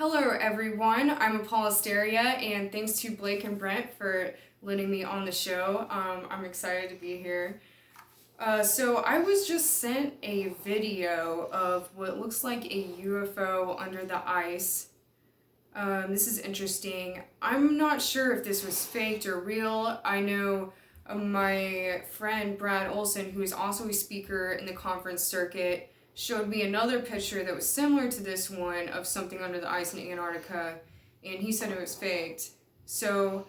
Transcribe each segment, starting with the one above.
Hello everyone, I'm Apollosteria, and thanks to Blake and Brent for letting me on the show. I'm excited to be here. So I was just sent a video of what looks like a UFO under the ice. This is interesting. I'm not sure if this was faked or real. I know my friend Brad Olson, who is also a speaker in the conference circuit, showed me another picture that was similar to this one of something under the ice in Antarctica, and he said it was faked. So,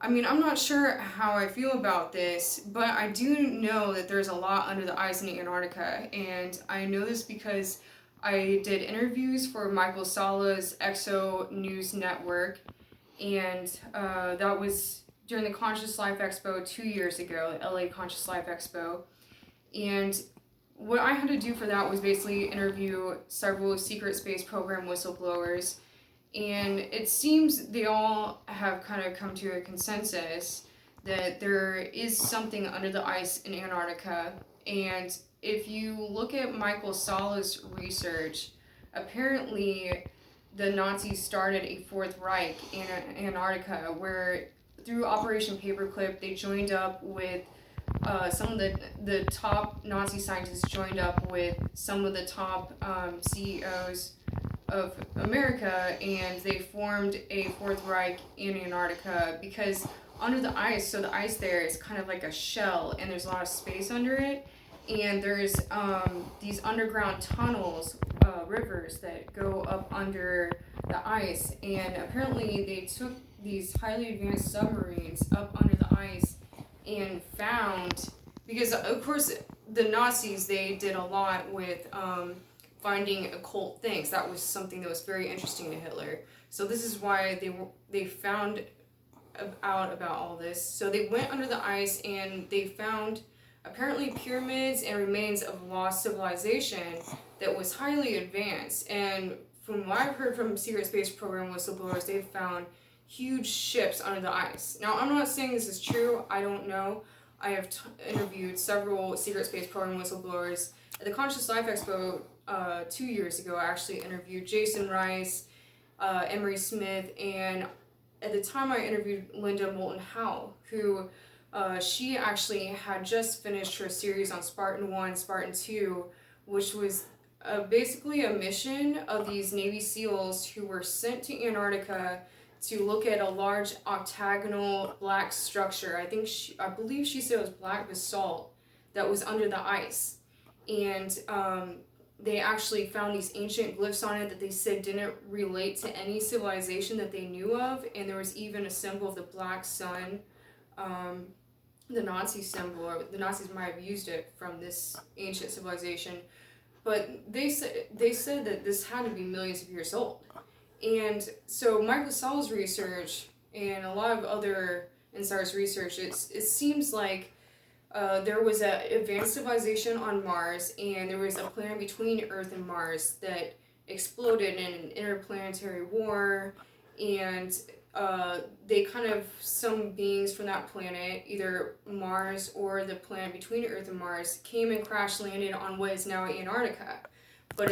I mean, I'm not sure how I feel about this, but I do know that there's a lot under the ice in Antarctica, and I know this because I did interviews for Michael Sala's Exo News Network, and that was during the Conscious Life Expo 2 years ago, the LA Conscious Life Expo. And what I had to do for that was basically interview several secret space program whistleblowers, and it seems they all have kind of come to a consensus that there is something under the ice in Antarctica. And if you look at Michael Sala's research, apparently the Nazis started a Fourth Reich in Antarctica where through Operation Paperclip they joined up with some of the top Nazi scientists joined up with some of the top CEOs of America, and they formed a Fourth Reich in Antarctica because under the ice, so the ice there is kind of like a shell and there's a lot of space under it, and there's these underground tunnels, rivers that go up under the ice, and apparently they took these highly advanced submarines up under the ice and found, because of course the Nazis, they did a lot with finding occult things. That was something that was very interesting to Hitler. So this is why they found out about all this. So they went under the ice and they found apparently pyramids and remains of lost civilization that was highly advanced. And from what I've heard from secret space program whistleblowers, they've found huge ships under the ice. Now, I'm not saying this is true. I don't know. I have interviewed several secret space program whistleblowers. At the Conscious Life Expo 2 years ago, I actually interviewed Jason Rice, Emery Smith, and at the time I interviewed Linda Moulton Howe, who she actually had just finished her series on Spartan 1, Spartan 2, which was basically a mission of these Navy SEALs who were sent to Antarctica to look at a large octagonal black structure. I believe she said it was black basalt that was under the ice. And they actually found these ancient glyphs on it that they said didn't relate to any civilization that they knew of. And there was even a symbol of the black sun, the Nazi symbol, or the Nazis might have used it from this ancient civilization. But they said that this had to be millions of years old. And so Michael Sala's research and a lot of other insiders' research, it seems like there was an advanced civilization on Mars, and there was a planet between Earth and Mars that exploded in an interplanetary war, and some beings from that planet, either Mars or the planet between Earth and Mars, came and crash landed on what is now Antarctica. But